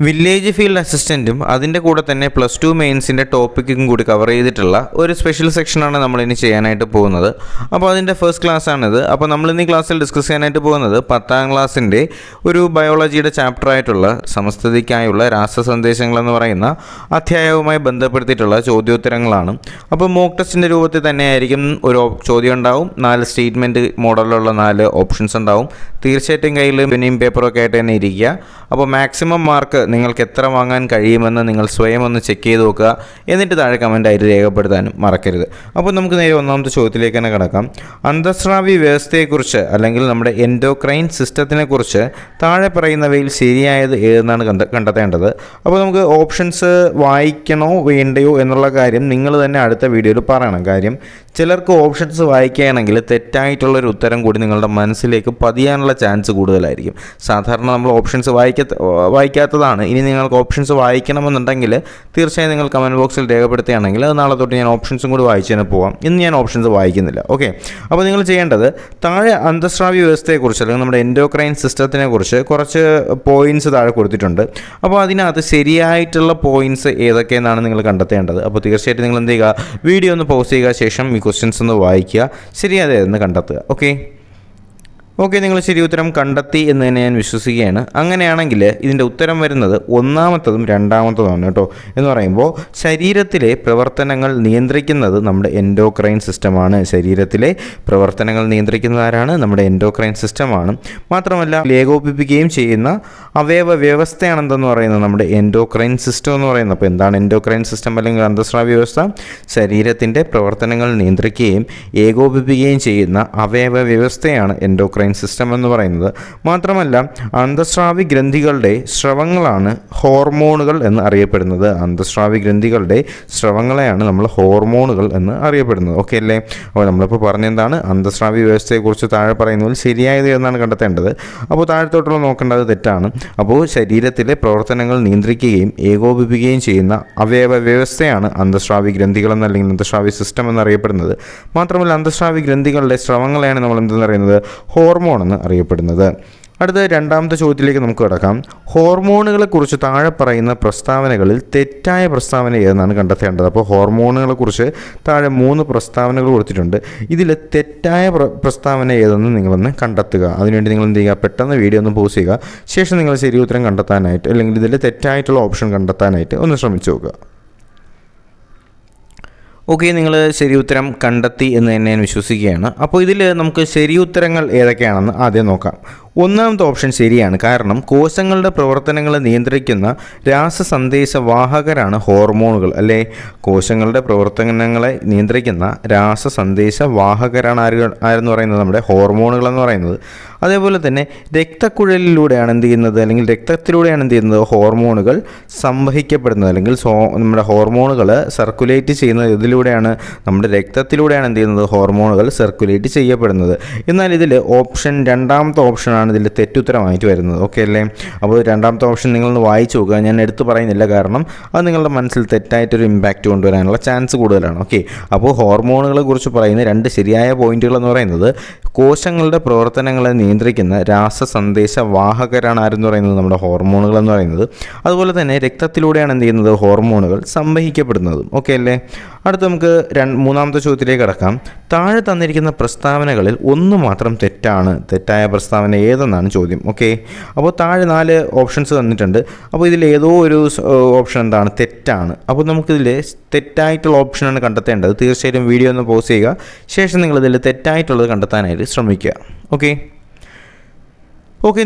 Village field അസിസ്റ്റൻറ്റും അതിൻ്റെ കൂടെ തന്നെ +2 മെയിൻസിൻ്റെ ടോപ്പിക്കും കൂടി കവർ ചെയ്തിട്ടുള്ള ഒരു സ്പെഷ്യൽ സെക്ഷനാണ് നമ്മളിനി ചെയ്യാനായിട്ട് പോകുന്നത്. അപ്പോൾ അതിൻ്റെ ഫസ്റ്റ് ക്ലാസ്സാണിത്. അപ്പോൾ നമ്മളിന്ന് ഈ ക്ലാസ്സിൽ ഡിസ്കസ് ചെയ്യാനായിട്ട് പോകുന്നത് 10ാം ക്ലാസ്സിൻ്റെ ഒരു ബയോളജിയുടെ ചാപ്റ്ററായിട്ടുള്ള സമസ്ഥിതിക്കായുള്ള രാസസന്ദേശങ്ങൾ എന്ന് പറയുന്ന അധ്യായവുമായി ബന്ധപ്പെടുത്തിയിട്ടുള്ള ചോദ്യോത്തരങ്ങളാണ്. അപ്പോൾ മോക്ക് ടെസ്റ്റിൻ്റെ രൂപത്തിൽ തന്നെയായിരിക്കും ഒരു ചോദ്യം ഉണ്ടാവും, 4 സ്റ്റേറ്റ്മെൻറ്റ് മോഡലുള്ള 4 ഓപ്ഷൻസ് ഉണ്ടാവും. തീർച്ചയായിട്ടും കയ്യിൽ പെന്നും പേപ്പറൊക്കെ ആയിട്ട് തന്നെ ഇരിക്കുക. അപ്പോൾ മാക്സിമം മാർക്ക് നിങ്ങൾക്ക് എത്ര വാങ്ങാൻ കഴിയുമെന്ന് നിങ്ങൾ സ്വയം ഒന്ന് ചെക്ക് ചെയ്ത് നോക്കുക. എന്നിട്ട് താഴെ കമൻറ്റായിട്ട് രേഖപ്പെടുത്താനും മറക്കരുത്. അപ്പോൾ നമുക്ക് നേരെ ഒന്നാമത്തെ ചോദ്യത്തിലേക്ക് തന്നെ കിടക്കാം. അന്തസ്രാവി വ്യവസ്ഥയെക്കുറിച്ച് അല്ലെങ്കിൽ നമ്മുടെ എൻഡോക്രൈൻ സിസ്റ്റത്തിനെക്കുറിച്ച് താഴെ പറയുന്നവയിൽ ശരിയായത് ഏതെന്നാണ് കണ്ടെത്തേണ്ടത്. അപ്പോൾ നമുക്ക് ഓപ്ഷൻസ് വായിക്കണോ വേണ്ടയോ എന്നുള്ള കാര്യം നിങ്ങൾ തന്നെ അടുത്ത വീഡിയോയിൽ പറയണം. കാര്യം ചിലർക്ക് ഓപ്ഷൻസ് വായിക്കുകയാണെങ്കിൽ തെറ്റായിട്ടുള്ളൊരു ഉത്തരം കൂടി നിങ്ങളുടെ മനസ്സിലേക്ക് പതിയാനുള്ള ചാൻസ് കൂടുതലായിരിക്കും. സാധാരണ നമ്മൾ ഓപ്ഷൻസ് വായിക്കാത്തതാണ്. ഇനി നിങ്ങൾക്ക് ഓപ്ഷൻസ് വായിക്കണമെന്നുണ്ടെങ്കിൽ തീർച്ചയായും നിങ്ങൾ കമൻറ്റ് ബോക്സിൽ രേഖപ്പെടുത്തുകയാണെങ്കിൽ അത് നാളെ തൊട്ട് ഞാൻ ഓപ്ഷൻസും കൂടി വായിച്ചു തന്നെ പോവാം. ഇന്ന് ഞാൻ ഓപ്ഷൻസ് വായിക്കുന്നില്ല. ഓക്കെ, അപ്പോൾ നിങ്ങൾ ചെയ്യേണ്ടത് താഴെ അന്തസ്രാവി വ്യവസ്ഥയെക്കുറിച്ച് അല്ലെങ്കിൽ നമ്മുടെ എൻഡോക്രൈൻ സിസ്റ്റത്തിനെ കുറിച്ച് കുറച്ച് പോയിൻറ്റ്സ് താഴെ കൊടുത്തിട്ടുണ്ട്. അപ്പോൾ അതിനകത്ത് ശരിയായിട്ടുള്ള പോയിൻറ്റ്സ് ഏതൊക്കെയെന്നാണ് നിങ്ങൾ കണ്ടെത്തേണ്ടത്. അപ്പോൾ തീർച്ചയായിട്ടും നിങ്ങൾ എന്ത് ചെയ്യുക, വീഡിയോ ഒന്ന് പോസ് ചെയ്യുക, ശേഷം ഈ ക്വസ്റ്റ്യൻസ് ഒന്ന് വായിക്കുക, ശരിയാതെന്ന് കണ്ടെത്തുക. ഓക്കെ, നിങ്ങൾ ശരി ഉത്തരം കണ്ടെത്തി എന്ന് തന്നെ ഞാൻ വിശ്വസിക്കുകയാണ്. അങ്ങനെയാണെങ്കിൽ ഇതിൻ്റെ ഉത്തരം വരുന്നത് ഒന്നാമത്തതും രണ്ടാമത്തതുമാണ് കേട്ടോ. എന്ന് പറയുമ്പോൾ ശരീരത്തിലെ പ്രവർത്തനങ്ങൾ നിയന്ത്രിക്കുന്നത് നമ്മുടെ എൻഡോക്രൈൻ സിസ്റ്റമാണ്. ശരീരത്തിലെ പ്രവർത്തനങ്ങൾ നിയന്ത്രിക്കുന്നത് ആരാണ്? നമ്മുടെ എൻഡോക്രൈൻ സിസ്റ്റമാണ്. മാത്രമല്ല ഏകോപിപ്പിക്കുകയും ചെയ്യുന്ന അവയവ വ്യവസ്ഥയാണെന്തെന്ന് പറയുന്നത് നമ്മുടെ എൻഡോക്രൈൻ സിസ്റ്റം എന്ന് പറയുന്നത്. അപ്പോൾ എന്താണ് എൻഡോക്രൈൻ സിസ്റ്റം അല്ലെങ്കിൽ അന്തസ്രാവി വ്യവസ്ഥ? ശരീരത്തിൻ്റെ പ്രവർത്തനങ്ങൾ നിയന്ത്രിക്കുകയും ഏകോപിപ്പിക്കുകയും ചെയ്യുന്ന അവയവ വ്യവസ്ഥയാണ് എൻഡോക്രൈൻ സിസ്റ്റം എന്ന് പറയുന്നത്. മാത്രമല്ല അന്തസ്രാവി ഗ്രന്ഥികളുടെ സ്രവങ്ങളാണ് ഹോർമോണുകൾ എന്ന് അറിയപ്പെടുന്നത്. അന്തസ്രാവി ഗ്രന്ഥികളുടെ സ്രവങ്ങളെയാണ് നമ്മൾ ഹോർമോണുകൾ എന്ന് അറിയപ്പെടുന്നത്. ഓക്കെ അല്ലേ? അപ്പോൾ നമ്മളിപ്പോൾ പറഞ്ഞെന്താണ് അന്തസ്രാവി വ്യവസ്ഥയെക്കുറിച്ച് താഴെ പറയുന്നതിൽ ശരിയായത് എന്നാണ് കണ്ടെത്തേണ്ടത്. അപ്പോൾ താഴത്തോട്ടുള്ള നോക്കേണ്ടത് തെറ്റാണ്. അപ്പോൾ ശരീരത്തിലെ പ്രവർത്തനങ്ങൾ നിയന്ത്രിക്കുകയും ഏകോപിപ്പിക്കുകയും ചെയ്യുന്ന അവയവ വ്യവസ്ഥയാണ് അന്തസ്രാവി ഗ്രന്ഥികൾ എന്നല്ലെങ്കിൽ അന്തസ്രാവി സിസ്റ്റം എന്നറിയപ്പെടുന്നത്. മാത്രമല്ല അന്തസ്രാവി ഗ്രന്ഥികളുടെ സ്രവങ്ങളെയാണ് നമ്മൾ എന്തെന്ന് പറയുന്നത്? ഹോർമോൺ എന്ന് അറിയപ്പെടുന്നത്. അടുത്ത രണ്ടാമത്തെ ചോദ്യത്തിലേക്ക് നമുക്ക് കിടക്കാം. ഹോർമോണുകളെക്കുറിച്ച് താഴെ പറയുന്ന പ്രസ്താവനകളിൽ തെറ്റായ പ്രസ്താവന ഏതെന്നാണ് കണ്ടെത്തേണ്ടത്. അപ്പോൾ ഹോർമോണുകളെക്കുറിച്ച് താഴെ 3 പ്രസ്താവനകൾ കൊടുത്തിട്ടുണ്ട്. ഇതിൽ തെറ്റായ പ്രസ്താവന ഏതെന്ന് നിങ്ങളൊന്ന് കണ്ടെത്തുക. അതിനുവേണ്ടി നിങ്ങൾ എന്ത് ചെയ്യുക, പെട്ടെന്ന് വീഡിയോ ഒന്ന് പോസ് ചെയ്യുക. ശേഷം നിങ്ങൾ ശരി ഉത്തരം കണ്ടെത്താനായിട്ട് അല്ലെങ്കിൽ ഇതിൽ തെറ്റായിട്ടുള്ള ഓപ്ഷൻ കണ്ടെത്താനായിട്ട് ഒന്ന് ശ്രമിച്ചു നോക്കുക. ഓക്കെ, നിങ്ങൾ ശരി ഉത്തരം കണ്ടെത്തി എന്ന് തന്നെ ഞാൻ വിശ്വസിക്കുകയാണ്. അപ്പോൾ ഇതിൽ നമുക്ക് ശരി ഉത്തരങ്ങൾ ഏതൊക്കെയാണെന്ന് ആദ്യം നോക്കാം. ഒന്നാമത്തെ ഓപ്ഷൻ ശരിയാണ്. കാരണം കോശങ്ങളുടെ പ്രവർത്തനങ്ങളെ നിയന്ത്രിക്കുന്ന രാസസന്ദേശവാഹകരാണ് ഹോർമോണുകൾ അല്ലേ? കോശങ്ങളുടെ പ്രവർത്തനങ്ങളെ നിയന്ത്രിക്കുന്ന രാസസന്ദേശവാഹകരാണ് ആരെന്ന് പറയുന്നത്? നമ്മുടെ ഹോർമോണുകൾ എന്ന് പറയുന്നത്. അതേപോലെ തന്നെ രക്തക്കുഴലിലൂടെയാണ് എന്ത് ചെയ്യുന്നത് അല്ലെങ്കിൽ രക്തത്തിലൂടെയാണ് എന്ത് ചെയ്യുന്നത്? ഹോർമോണുകൾ സംവഹിക്കപ്പെടുന്നത് അല്ലെങ്കിൽ നമ്മുടെ ഹോർമോണുകൾ സർക്കുലേറ്റ് ചെയ്യുന്നത് ഇതിലൂടെയാണ്? നമ്മുടെ രക്തത്തിലൂടെയാണ് എന്ത് ചെയ്യുന്നത്? ഹോർമോണുകൾ സർക്കുലേറ്റ് ചെയ്യപ്പെടുന്നത്. എന്നാൽ ഇതിൽ രണ്ടാമത്തെ ഓപ്ഷനാണ് ഇതിൽ തെറ്റുത്തരമായിട്ട് വരുന്നത്. ഓക്കെ അല്ലേ? അപ്പോൾ രണ്ടാമത്തെ ഓപ്ഷൻ നിങ്ങളൊന്ന് വായിച്ചു നോക്കുക. ഞാൻ എടുത്തു പറയുന്നില്ല, കാരണം അത് നിങ്ങളുടെ മനസ്സിൽ തെറ്റായിട്ടൊരു ഇമ്പാക്റ്റ് കൊണ്ടുവരാനുള്ള ചാൻസ് കൂടുതലാണ്. ഓക്കെ, അപ്പോൾ ഹോർമോണുകളെ കുറിച്ച് പറയുന്ന 2 ശരിയായ പോയിന്റുകൾ എന്ന് പറയുന്നത് കോശങ്ങളുടെ പ്രവർത്തനങ്ങളെ നിയന്ത്രിക്കുന്ന രാസസന്ദേശവാഹകരാണ് ആരെന്ന് പറയുന്നത്? നമ്മുടെ ഹോർമോണുകൾ എന്ന് പറയുന്നത്. അതുപോലെ തന്നെ രക്തത്തിലൂടെയാണ് എന്ത് ചെയ്യുന്നത്? ഹോർമോണുകൾ സംവഹിക്കപ്പെടുന്നതും. ഓക്കെ അല്ലേ? അടുത്ത് നമുക്ക് മൂന്നാമത്തെ ചോദ്യത്തിലേക്ക് കടക്കാം. താഴെ തന്നിരിക്കുന്ന പ്രസ്താവനകളിൽ ഒന്ന് മാത്രം തെറ്റാണ്. തെറ്റായ പ്രസ്താവന ഏതെന്നാണ് ചോദ്യം. ഓക്കെ, അപ്പോൾ താഴെ 4 ഓപ്ഷൻസ് തന്നിട്ടുണ്ട്. അപ്പോൾ ഇതിൽ ഏതോ ഒരു ഓപ്ഷൻ എന്താണ്? തെറ്റാണ്. അപ്പോൾ നമുക്കിതിൽ തെറ്റായിട്ടുള്ള ഓപ്ഷനാണ് കണ്ടെത്തേണ്ടത്. തീർച്ചയായിട്ടും വീഡിയോ ഒന്ന് പോസ് ചെയ്യുക. ശേഷം നിങ്ങളിതിൽ തെറ്റായിട്ടുള്ളത് കണ്ടെത്താനായിട്ട് ശ്രമിക്കുക. ഓക്കെ,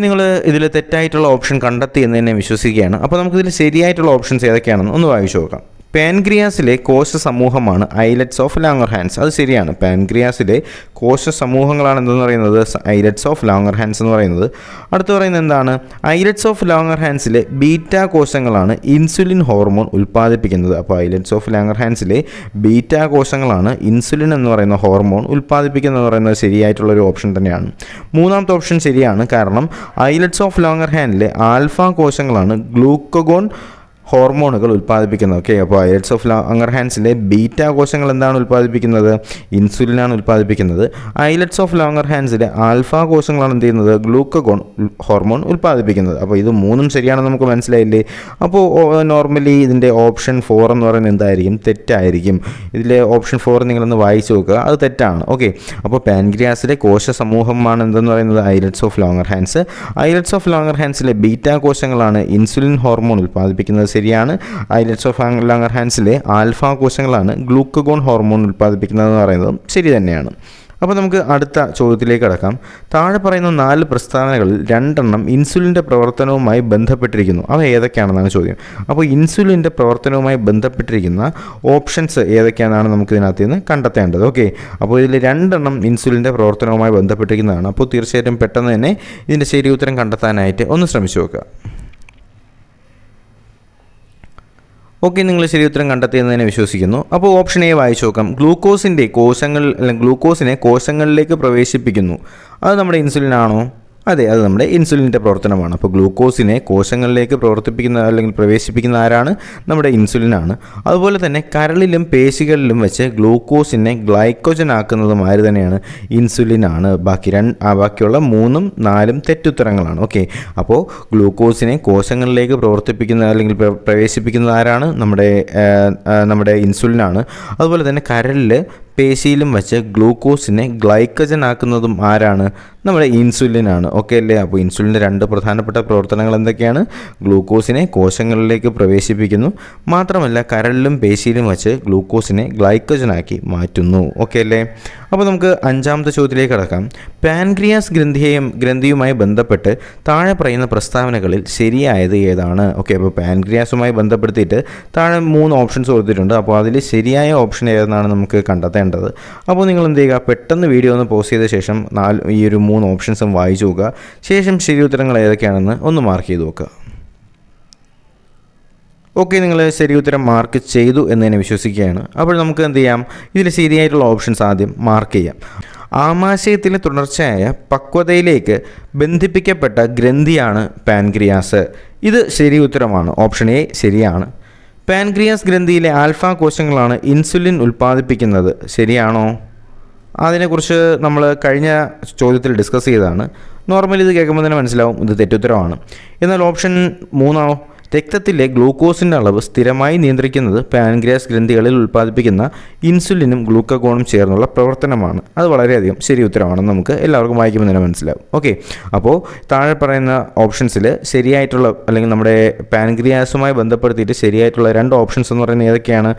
നിങ്ങൾ ഇതിൽ തെറ്റായിട്ടുള്ള ഓപ്ഷൻ കണ്ടെത്തി എന്ന് തന്നെ വിശ്വസിക്കുകയാണ്. അപ്പോൾ നമുക്കിതിൽ ശരിയായിട്ടുള്ള ഓപ്ഷൻസ് ഏതൊക്കെയാണെന്ന് ഒന്ന് വായിച്ചു നോക്കാം. പാൻക്രിയാസിലെ കോശ സമൂഹമാണ് ഐലറ്റ്സ് ഓഫ് ലാംഗർഹാൻസ്. അത് ശരിയാണ്. പാൻക്രിയാസിലെ കോശ സമൂഹങ്ങളാണ് എന്തെന്ന് പറയുന്നത്? ഐലറ്റ്സ് ഓഫ് ലാംഗർഹാൻസ് എന്ന് പറയുന്നത്. അടുത്ത് പറയുന്നത് എന്താണ്? ഐലറ്റ്സ് ഓഫ് ലാംഗർഹാൻസിലെ ബീറ്റാ കോശങ്ങളാണ് ഇൻസുലിൻ ഹോർമോൺ ഉൽപ്പാദിപ്പിക്കുന്നത്. അപ്പോൾ ഐലറ്റ്സ് ഓഫ് ലാംഗർഹാൻസിലെ ബീറ്റാ കോശങ്ങളാണ് ഇൻസുലിൻ എന്ന് പറയുന്ന ഹോർമോൺ ഉൽപ്പാദിപ്പിക്കുന്നത് എന്ന് പറയുന്നത് ശരിയായിട്ടുള്ളൊരു ഓപ്ഷൻ തന്നെയാണ്. മൂന്നാമത്തെ ഓപ്ഷൻ ശരിയാണ്. കാരണം ഐലറ്റ്സ് ഓഫ് ലാംഗർഹാൻസിലെ ആൽഫ കോശങ്ങളാണ് ഗ്ലൂക്കഗോൺ ഹോർമോണുകൾ ഉൽപ്പാദിപ്പിക്കുന്നത്. ഓക്കെ, അപ്പോൾ ഐലറ്റ്സ് ഓഫ് ലാംഗർഹാൻസിലെ ബീറ്റ കോശങ്ങൾ എന്താണ് ഉൽപ്പാദിപ്പിക്കുന്നത്? ഇൻസുലിനാണ് ഉൽപ്പാദിപ്പിക്കുന്നത്. ഐലറ്റ്സ് ഓഫ് ലാംഗർഹാൻസിലെ ആൽഫ കോശങ്ങളാണ് എന്ത് ചെയ്യുന്നത്? ഗ്ലൂക്കഗോൺ ഹോർമോൺ ഉൽപ്പാദിപ്പിക്കുന്നത്. അപ്പോൾ ഇത് മൂന്നും ശരിയാണെന്ന് നമുക്ക് മനസ്സിലായില്ലേ? അപ്പോൾ നോർമലി ഇതിൻ്റെ ഓപ്ഷൻ 4 എന്ന് പറയുന്നത് എന്തായിരിക്കും? തെറ്റായിരിക്കും. ഇതിലെ ഓപ്ഷൻ 4 നിങ്ങളൊന്ന് വായിച്ച് നോക്കുക, അത് തെറ്റാണ്. ഓക്കെ, അപ്പോൾ പാൻക്രിയാസിലെ കോശ സമൂഹമാണ് എന്തെന്ന് പറയുന്നത്? Islets of Langerhans. Islets of ലാംഗർഹാൻസിലെ ബീറ്റ കോശങ്ങളാണ് ഇൻസുലിൻ ഹോർമോൺ ഉൽപ്പാദിപ്പിക്കുന്നത്. ശരിയാണ്. ഐലറ്റ്സ് ഓഫ് ലാംഗർഹാൻസിലെ ആൽഫ കോശങ്ങളാണ് ഗ്ലൂക്കഗോൺ ഹോർമോൺ ഉൽപ്പാദിപ്പിക്കുന്നതെന്ന് പറയുന്നതും ശരി തന്നെയാണ്. അപ്പോൾ നമുക്ക് അടുത്ത ചോദ്യത്തിലേക്ക് കടക്കാം. താഴെ പറയുന്ന 4 പ്രസ്താവനകളിൽ 2 ഇൻസുലിൻ്റെ പ്രവർത്തനവുമായി ബന്ധപ്പെട്ടിരിക്കുന്നു. അവ ഏതൊക്കെയാണെന്നാണ് ചോദ്യം. അപ്പോൾ ഇൻസുലിൻ്റെ പ്രവർത്തനവുമായി ബന്ധപ്പെട്ടിരിക്കുന്ന ഓപ്ഷൻസ് ഏതൊക്കെയാണെന്നാണ് നമുക്ക് ഇതിനകത്ത് നിന്ന് കണ്ടെത്തേണ്ടത്. ഓക്കെ, അപ്പോൾ ഇതിൽ 2 ഇൻസുലിൻ്റെ പ്രവർത്തനവുമായി ബന്ധപ്പെട്ടിരിക്കുന്നതാണ്. അപ്പോൾ തീർച്ചയായിട്ടും പെട്ടെന്ന് തന്നെ ഇതിൻ്റെ ശരി ഉത്തരം കണ്ടെത്താനായിട്ട് ഒന്ന് ശ്രമിച്ചു നോക്കുക. ഓക്കെ, നിങ്ങൾ ശരി ഉത്തരം കണ്ടെത്തിയെന്ന് തന്നെ വിശ്വസിക്കുന്നു. അപ്പോൾ ഓപ്ഷൻ എ വായിച്ചു നോക്കാം. ഗ്ലൂക്കോസിനെ കോശങ്ങളിലേക്ക് പ്രവേശിപ്പിക്കുന്നു. അത് നമ്മുടെ ഇൻസുലിൻ ആണോ? അതെ, അത് നമ്മുടെ ഇൻസുലിൻ്റെ പ്രവർത്തനമാണ്. അപ്പോൾ ഗ്ലൂക്കോസിനെ കോശങ്ങളിലേക്ക് പ്രവേശിപ്പിക്കുന്ന ആരാണ്? നമ്മുടെ ഇൻസുലിനാണ്. അതുപോലെ തന്നെ കരളിലും പേശികളിലും വെച്ച് ഗ്ലൂക്കോസിനെ ഗ്ലൈക്കോജൻ ആക്കുന്നതും ആര് തന്നെയാണ്? ഇൻസുലിനാണ്. ബാക്കിയുള്ള 3ഉം 4ഉം തെറ്റുത്തരങ്ങളാണ്. ഓക്കെ, അപ്പോൾ ഗ്ലൂക്കോസിനെ കോശങ്ങളിലേക്ക് പ്രവേശിപ്പിക്കുന്നത് ആരാണ്? നമ്മുടെ ഇൻസുലിനാണ്. അതുപോലെ തന്നെ കരളിൽ പേശിയിലും വെച്ച് ഗ്ലൂക്കോസിനെ ഗ്ലൈക്കജൻ ആക്കുന്നതും ആരാണ്? നമ്മുടെ ഇൻസുലിനാണ്. ഓക്കെ അല്ലേ? അപ്പോൾ ഇൻസുലിൻ്റെ 2 പ്രധാനപ്പെട്ട പ്രവർത്തനങ്ങൾ എന്തൊക്കെയാണ്? ഗ്ലൂക്കോസിനെ കോശങ്ങളിലേക്ക് പ്രവേശിപ്പിക്കുന്നു, മാത്രമല്ല കരളിലും പേശിയിലും വെച്ച് ഗ്ലൂക്കോസിനെ ഗ്ലൈക്കജനാക്കി മാറ്റുന്നു. ഓക്കെ അല്ലേ? അപ്പോൾ നമുക്ക് 5ാമത്തെ ചോദ്യത്തിലേക്ക് കടക്കാം. പാൻക്രിയാസ് ഗ്രന്ഥിയുമായി ബന്ധപ്പെട്ട് താഴെ പറയുന്ന പ്രസ്താവനകളിൽ ശരിയായത് ഏതാണ്? ഓക്കെ, അപ്പോൾ പാൻക്രിയാസുമായി ബന്ധപ്പെടുത്തിയിട്ട് താഴെ 3 ഓപ്ഷൻസ് കൊടുത്തിട്ടുണ്ട്. അപ്പോൾ അതിൽ ശരിയായ ഓപ്ഷൻ ഏതെന്നാണ് നമുക്ക് കണ്ടെത്തേണ്ടത്. അപ്പോൾ നിങ്ങൾ എന്ത് ചെയ്യുക? പെട്ടെന്ന് വീഡിയോ ഒന്ന് പോസ് ചെയ്ത ശേഷം ഈ ഒരു 3 ഓപ്ഷൻസും വായിച്ചു നോക്കുക. ശേഷം ശരി ഉത്തരങ്ങൾ ഏതൊക്കെയാണെന്ന് ഒന്ന് മാർക്ക് ചെയ്ത് നോക്കുക. ഓക്കെ, നിങ്ങൾ ശരി ഉത്തരം മാർക്ക് ചെയ്തു എന്ന് തന്നെ വിശ്വസിക്കുകയാണ്. അപ്പോൾ നമുക്ക് എന്ത് ചെയ്യാം? ഇതിൽ ശരിയായിട്ടുള്ള ഓപ്ഷൻസ് ആദ്യം മാർക്ക് ചെയ്യാം. ആമാശയത്തിലെ തുടർച്ചയായ പക്വതയിലേക്ക് ബന്ധിപ്പിക്കപ്പെട്ട ഗ്രന്ഥിയാണ് പാൻക്രിയാസ്. ഇത് ശരി ഉത്തരമാണ്. ഓപ്ഷൻ എ ശരിയാണ്. പാൻക്രിയാസ് ഗ്രന്ഥിയിലെ ആൽഫ കോശങ്ങളാണ് ഇൻസുലിൻ ഉൽപ്പാദിപ്പിക്കുന്നത്. ശരിയാണോ? അതിനെക്കുറിച്ച് നമ്മൾ കഴിഞ്ഞ ചോദ്യത്തിൽ ഡിസ്കസ് ചെയ്തതാണ്. നോർമലി ഇത് കേൾക്കുമ്പോൾ തന്നെ മനസ്സിലാവും ഇത് തെറ്റുത്തരമാണ്. എന്നാൽ ഓപ്ഷൻ 3 രക്തത്തിലെ ഗ്ലൂക്കോസിൻ്റെ അളവ് സ്ഥിരമായി നിയന്ത്രിക്കുന്നത് പാൻക്രിയാസ് ഗ്രന്ഥികളിൽ ഉൽപ്പാദിപ്പിക്കുന്ന ഇൻസുലിനും ഗ്ലൂക്കഗോണും ചേർന്നുള്ള പ്രവർത്തനമാണ്. അത് വളരെയധികം ശരി ഉത്തരമാണെന്ന് നമുക്ക് എല്ലാവർക്കും വായിക്കുമ്പോൾ തന്നെ മനസ്സിലാവും. ഓക്കെ, അപ്പോൾ താഴെ പറയുന്ന ഓപ്ഷൻസിൽ ശരിയായിട്ടുള്ള നമ്മുടെ പാൻക്രിയാസുമായി ബന്ധപ്പെടുത്തിയിട്ട് ശരിയായിട്ടുള്ള 2 ഓപ്ഷൻസ് എന്ന് പറയുന്നത് ഏതൊക്കെയാണ്?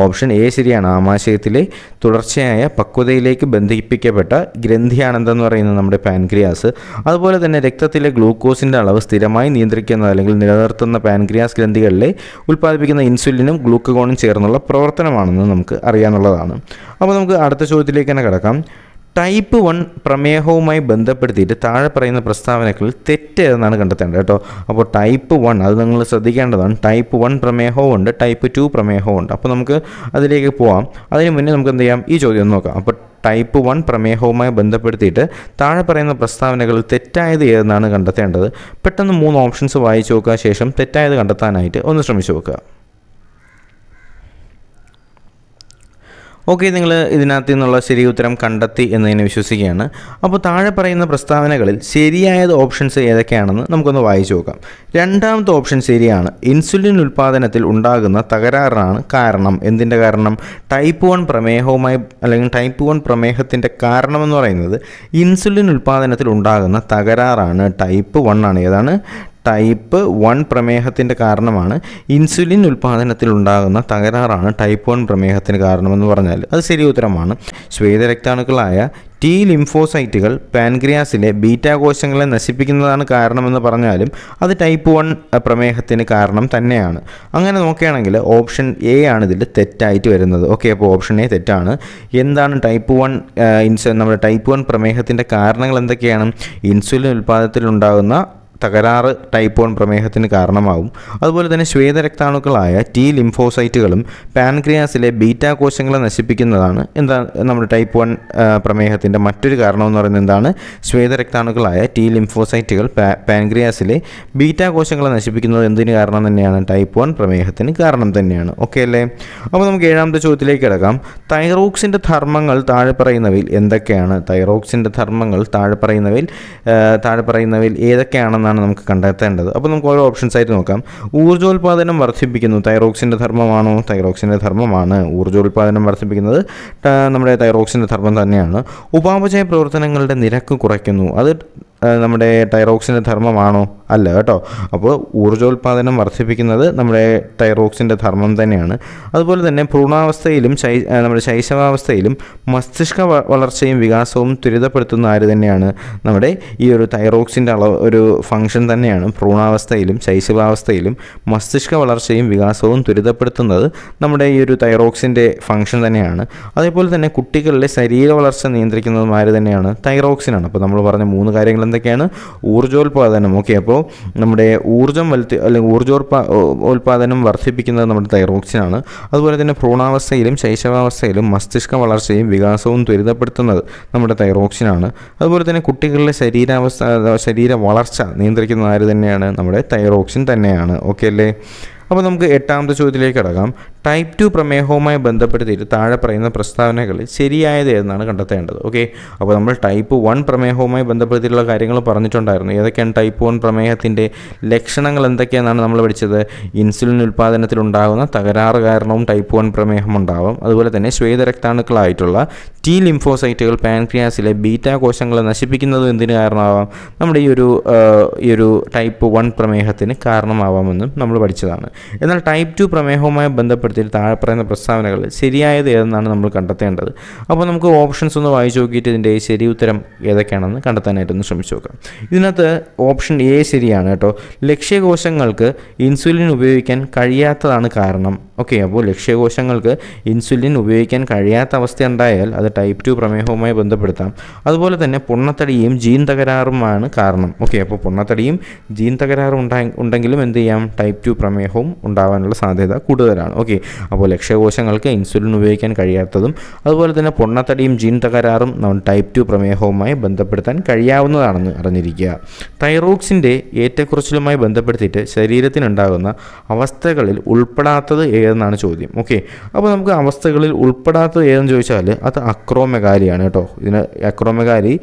ഓപ്ഷൻ എ ശരിയാണ്. ആമാശയത്തിലെ തുടർച്ചയായ പക്വതയിലേക്ക് ബന്ധിപ്പിക്കപ്പെട്ട ഗ്രന്ഥിയാണെന്തെന്ന് പറയുന്നത് നമ്മുടെ പാൻക്രിയാസ്. അതുപോലെ തന്നെ രക്തത്തിലെ ഗ്ലൂക്കോസിൻ്റെ അളവ് സ്ഥിരമായി നിയന്ത്രിക്കുന്ന നിലനിർത്തുന്ന പാൻക്രിയാസ് ഗ്രന്ഥികളിലെ ഉൽപ്പാദിപ്പിക്കുന്ന ഇൻസുലിനും ഗ്ലൂക്കഗോണും ചേർന്നുള്ള പ്രവർത്തനമാണെന്ന് നമുക്ക് അറിയാവുന്നതാണ്. അപ്പോൾ നമുക്ക് അടുത്ത ചോദ്യത്തിലേക്ക് തന്നെ കിടക്കാം. ടൈപ്പ് 1 പ്രമേഹവുമായി ബന്ധപ്പെടുത്തിയിട്ട് താഴെ പറയുന്ന പ്രസ്താവനകളിൽ തെറ്റ് എന്നാണ് കണ്ടെത്തേണ്ടത് കേട്ടോ. അപ്പോൾ ടൈപ്പ് 1 അത് നിങ്ങൾ ശ്രദ്ധിക്കേണ്ടതാണ്. ടൈപ്പ് 1 പ്രമേഹവും ഉണ്ട്, ടൈപ്പ് 2 പ്രമേഹവും ഉണ്ട്. അപ്പോൾ നമുക്ക് അതിലേക്ക് പോവാം. അതിന് മുന്നേ നമുക്ക് എന്ത് ചെയ്യാം? ഈ ചോദ്യം ഒന്ന് നോക്കാം. അപ്പോൾ ടൈപ്പ് 1 പ്രമേഹവുമായി ബന്ധപ്പെടുത്തിയിട്ട് താഴെ പറയുന്ന പ്രസ്താവനകളിൽ തെറ്റായത് ഏതെന്നാണ് കണ്ടെത്തേണ്ടത്. പെട്ടെന്ന് 3 ഓപ്ഷൻസ് വായിച്ചു നോക്കുക. ശേഷം തെറ്റായത് കണ്ടെത്താനായിട്ട് ഒന്ന് ശ്രമിച്ചു നോക്കുക. ഓക്കെ, നിങ്ങൾ ഇതിനകത്ത് നിന്നുള്ള ശരി ഉത്തരം കണ്ടെത്തി എന്ന് തന്നെ വിശ്വസിക്കുകയാണ്. അപ്പോൾ താഴെ പറയുന്ന പ്രസ്താവനകളിൽ ശരിയായത് ഓപ്ഷൻസ് ഏതൊക്കെയാണെന്ന് നമുക്കൊന്ന് വായിച്ചു നോക്കാം. 2ാമത്തെ ഓപ്ഷൻ ശരിയാണ്. ഇൻസുലിൻ ഉൽപ്പാദനത്തിൽ ഉണ്ടാകുന്ന തകരാറാണ് കാരണം. എന്തിൻ്റെ കാരണം? ടൈപ്പ് 1 പ്രമേഹവുമായി ടൈപ്പ് 1 പ്രമേഹത്തിൻ്റെ കാരണമെന്ന് പറയുന്നത് ഇൻസുലിൻ ഉൽപ്പാദനത്തിൽ ഉണ്ടാകുന്ന തകരാറാണ്. ടൈപ്പ് 1 ആണ്. ഏതാണ്? ടൈപ്പ് 1 പ്രമേഹത്തിൻ്റെ കാരണമാണ് ഇൻസുലിൻ ഉൽപ്പാദനത്തിൽ ഉണ്ടാകുന്ന തകരാറാണ് ടൈപ്പ് 1 പ്രമേഹത്തിന് കാരണമെന്ന് പറഞ്ഞാൽ അത് ശരി ഉത്തരമാണ്. ശ്വേതരക്താണുക്കളായ ടി ലിംഫോസൈറ്റുകൾ പാൻക്രിയാസിലെ ബീറ്റാ കോശങ്ങളെ നശിപ്പിക്കുന്നതാണ് കാരണമെന്ന് പറഞ്ഞാലും അത് ടൈപ്പ് 1 പ്രമേഹത്തിന് കാരണം തന്നെയാണ്. അങ്ങനെ നോക്കുകയാണെങ്കിൽ ഓപ്ഷൻ എ ആണ് ഇതിൽ തെറ്റായിട്ട് വരുന്നത്. ഓക്കെ, അപ്പോൾ ഓപ്ഷൻ എ തെറ്റാണ്. എന്താണ് ടൈപ്പ് 1 നമ്മുടെ ടൈപ്പ് 1 പ്രമേഹത്തിൻ്റെ കാരണങ്ങൾ എന്തൊക്കെയാണ്? ഇൻസുലിൻ ഉൽപ്പാദനത്തിലുണ്ടാകുന്ന തകരാറ് ടൈപ്പ് 1 പ്രമേഹത്തിന് കാരണമാവും. അതുപോലെ തന്നെ ശ്വേതരക്താണുക്കളായ T ലിംഫോസൈറ്റുകളും പാൻക്രിയാസിലെ ബീറ്റാ കോശങ്ങളെ നശിപ്പിക്കുന്നതാണ് നമ്മുടെ ടൈപ്പ് 1 പ്രമേഹത്തിൻ്റെ മറ്റൊരു കാരണം എന്ന് പറയുന്നത് എന്താണ്? ശ്വേതരക്താണുക്കളായ T ലിംഫോസൈറ്റുകൾ പാൻക്രിയാസിലെ ബീറ്റാ കോശങ്ങളെ നശിപ്പിക്കുന്നത് എന്തിന് കാരണം തന്നെയാണ്? ടൈപ്പ് 1 പ്രമേഹത്തിന് കാരണം തന്നെയാണ്. ഓക്കെ അല്ലേ? അപ്പോൾ നമുക്ക് 7ാമത്തെ ചോദ്യത്തിലേക്ക് കിടക്കാം. തൈറോക്സിൻ്റെ ധർമ്മങ്ങൾ താഴെ പറയുന്നവയിൽ എന്തൊക്കെയാണ്? തൈറോക്സിൻ്റെ ധർമ്മങ്ങൾ താഴെ പറയുന്നവയിൽ ഏതൊക്കെയാണെന്നാണ് നമുക്ക് കണ്ടെത്തേണ്ടത്. അപ്പോൾ നമുക്ക് ഓരോ ഓപ്ഷൻസ് ആയിട്ട് നോക്കാം. ഊർജ്ജോൽപാദനം വർദ്ധിപ്പിക്കുന്നു തൈറോക്സിൻ്റെ ധർമ്മമാണോ? തൈറോക്സിൻ്റെ ധർമ്മമാണ്. ഊർജ്ജോൽപാദനം വർദ്ധിപ്പിക്കുന്നത് നമ്മുടെ തൈറോക്സിൻ്റെ ധർമ്മം തന്നെയാണ്. ഉപാപചയ പ്രവർത്തനങ്ങളുടെ നിരക്ക് കുറയ്ക്കുന്നു, അത് നമ്മുടെ തൈറോക്സിൻ്റെ ധർമ്മമാണോ? അല്ല കേട്ടോ. അപ്പോൾ ഊർജ്ജോൽപാദനം വർദ്ധിപ്പിക്കുന്നത് നമ്മുടെ തൈറോക്സിൻ്റെ ധർമ്മം തന്നെയാണ്. അതുപോലെ തന്നെ ഭ്രൂണാവസ്ഥയിലും നമ്മുടെ ശൈശവാവസ്ഥയിലും മസ്തിഷ്ക വളർച്ചയും വികാസവും ത്വരിതപ്പെടുത്തുന്ന ആര് തന്നെയാണ്? നമ്മുടെ ഈ ഒരു തൈറോക്സിൻ്റെ ഒരു ഫംഗ്ഷൻ തന്നെയാണ്. ഭ്രൂണാവസ്ഥയിലും ശൈശവാവസ്ഥയിലും മസ്തിഷ്ക വളർച്ചയും വികാസവും ത്വരിതപ്പെടുത്തുന്നത് നമ്മുടെ ഈ ഒരു തൈറോക്സിൻ്റെ ഫംഗ്ഷൻ തന്നെയാണ്. അതേപോലെ തന്നെ കുട്ടികളിലെ ശരീര വളർച്ച നിയന്ത്രിക്കുന്നതും ആര് തന്നെയാണ്? തൈറോക്സിനാണ്. അപ്പോൾ നമ്മൾ പറഞ്ഞ 3 കാര്യങ്ങൾ എന്തൊക്കെയാണ്? ഊർജ്ജോൽപാദനം. ഓക്കെ, അപ്പോൾ നമ്മുടെ ഊർജ്ജോൽപാദനം വർദ്ധിപ്പിക്കുന്നത് നമ്മുടെ തൈറോക്സിനാണ്. അതുപോലെ തന്നെ ഭ്രൂണാവസ്ഥയിലും ശൈശവാവസ്ഥയിലും മസ്തിഷ്ക വളർച്ചയും വികാസവും ത്വരിതപ്പെടുത്തുന്നത് നമ്മുടെ തൈറോക്സിനാണ്. അതുപോലെ തന്നെ കുട്ടികളിലെ ശരീര വളർച്ച നിയന്ത്രിക്കുന്നത് ആര് തന്നെയാണ്? നമ്മുടെ തൈറോക്സിൻ തന്നെയാണ്. ഓക്കെ അല്ലേ? അപ്പോൾ നമുക്ക് 8ാമത്തെ ചോദ്യത്തിലേക്ക് കിടക്കാം. ടൈപ്പ് 2 പ്രമേഹവുമായി ബന്ധപ്പെടുത്തിയിട്ട് താഴെ പറയുന്ന പ്രസ്താവനകളിൽ ശരിയായത് ഏതെന്നാണ് കണ്ടെത്തേണ്ടത്. ഓക്കെ, അപ്പോൾ നമ്മൾ ടൈപ്പ് 1 പ്രമേഹവുമായി ബന്ധപ്പെടുത്തിയിട്ടുള്ള കാര്യങ്ങൾ പറഞ്ഞിട്ടുണ്ടായിരുന്നു. ഏതൊക്കെയാണ് ടൈപ്പ് 1 പ്രമേഹത്തിൻ്റെ ലക്ഷണങ്ങൾ എന്തൊക്കെയാണെന്നാണ് നമ്മൾ പഠിച്ചത്? ഇൻസുലിൻ ഉൽപ്പാദനത്തിലുണ്ടാകുന്ന തകരാറ് കാരണവും ടൈപ്പ് 1 പ്രമേഹം ഉണ്ടാവും. അതുപോലെ തന്നെ ശ്വേതരക്താണുക്കളായിട്ടുള്ള T ലിംഫോസൈറ്റുകൾ പാൻക്രിയാസിലെ ബീറ്റാ കോശങ്ങളെ നശിപ്പിക്കുന്നതും എന്തിന് കാരണമാവാം? നമ്മുടെ ഈ ഒരു ടൈപ്പ് 1 പ്രമേഹത്തിന് കാരണമാവാമെന്നും നമ്മൾ പഠിച്ചതാണ്. എന്നാൽ ടൈപ്പ് 2 പ്രമേഹവുമായി ബന്ധപ്പെടുത്തിയിട്ട് താഴെ പറയുന്ന പ്രസ്താവനകളിൽ ശരിയായത് ഏതെന്നാണ് നമ്മൾ കണ്ടെത്തേണ്ടത്. അപ്പോൾ നമുക്ക് ഓപ്ഷൻസ് ഒന്ന് വായിച്ചു നോക്കിയിട്ട് ഇതിൻ്റെ ശരി ഉത്തരം ഏതൊക്കെയാണെന്ന് കണ്ടെത്താനായിട്ടൊന്ന് ശ്രമിച്ചു നോക്കാം. ഇതിനകത്ത് ഓപ്ഷൻ എ ശരിയാണ് കേട്ടോ. ലക്ഷ്യകോശങ്ങൾക്ക് ഇൻസുലിൻ ഉപയോഗിക്കാൻ കഴിയാത്തതാണ് കാരണം. ഓക്കെ, അപ്പോൾ ലക്ഷ്യകോശങ്ങൾക്ക് ഇൻസുലിൻ ഉപയോഗിക്കാൻ കഴിയാത്ത അവസ്ഥ ഉണ്ടായാൽ അത് ടൈപ്പ് 2 പ്രമേഹവുമായി ബന്ധപ്പെടുത്താം. അതുപോലെ തന്നെ പൊണ്ണത്തടിയും ജീൻ തകരാറുമാണ് കാരണം. ഓക്കെ, അപ്പോൾ പൊണ്ണത്തടിയും ജീൻ തകരാറും ഉണ്ടെങ്കിലും എന്ത് ചെയ്യാം? ടൈപ്പ് 2 പ്രമേഹവും ഉണ്ടാകാനുള്ള സാധ്യത കൂടുതലാണ്. ഓക്കെ, അപ്പോൾ ലക്ഷ്യകോശങ്ങൾക്ക് ഇൻസുലിൻ ഉപയോഗിക്കാൻ കഴിയാത്തതും അതുപോലെ തന്നെ പൊണ്ണത്തടിയും ജീൻ തകരാറും ടൈപ്പ് 2 പ്രമേഹവുമായി ബന്ധപ്പെടുത്താൻ കഴിയാവുന്നതാണെന്ന് അറിഞ്ഞിരിക്കുക. തൈറോക്സിൻ്റെ ഏറ്റക്കുറച്ചിലുമായി ബന്ധപ്പെടുത്തിയിട്ട് ശരീരത്തിനുണ്ടാകുന്ന അവസ്ഥകളിൽ ഉൾപ്പെടാത്തത് ഏതെന്നാണ് ചോദ്യം. ഓക്കെ, അപ്പോൾ നമുക്ക് അവസ്ഥകളിൽ ഉൾപ്പെടാത്തത് ഏതെന്ന് ചോദിച്ചാൽ അത് അക്രോമെഗാലിയാണ് കേട്ടോ. ഇതിന് അക്രോമെഗാലി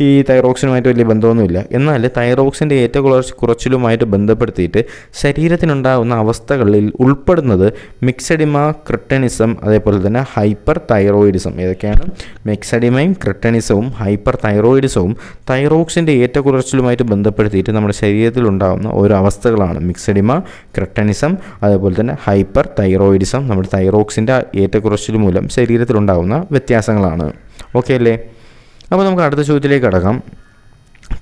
ഈ തൈറോക്സിനുമായിട്ട് വലിയ ബന്ധമൊന്നുമില്ല. എന്നാൽ തൈറോക്സിൻ്റെ ഏറ്റക്കുറച്ചിലുമായിട്ട് ബന്ധപ്പെടുത്തിയിട്ട് ശരീരത്തിനുണ്ടാകുന്ന അവസ്ഥകളിൽ ഉൾപ്പെടുന്നത് മിക്സഡിമ, ക്രിട്ടനിസം, അതേപോലെ തന്നെ ഹൈപ്പർ തൈറോയിഡിസം. ഏതൊക്കെയാണ്? മിക്സഡിമയും ക്രിട്ടനിസവും ഹൈപ്പർ തൈറോയിഡിസവും തൈറോക്സിൻ്റെ ഏറ്റക്കുറച്ചിലുമായിട്ട് ബന്ധപ്പെടുത്തിയിട്ട് നമ്മുടെ ശരീരത്തിലുണ്ടാകുന്ന ഓരോ അവസ്ഥകളാണ്. മിക്സഡിമ, ക്രിട്ടനിസം, അതേപോലെ തന്നെ ഹൈപ്പർ തൈറോയിഡിസം നമ്മുടെ തൈറോക്സിൻ്റെ ഏറ്റക്കുറച്ചിൽ മൂലം ശരീരത്തിലുണ്ടാകുന്ന വ്യത്യാസങ്ങളാണ്. ഓക്കെ അല്ലേ? അപ്പോൾ നമുക്ക് അടുത്ത ചോദ്യത്തിലേക്ക് കടക്കാം.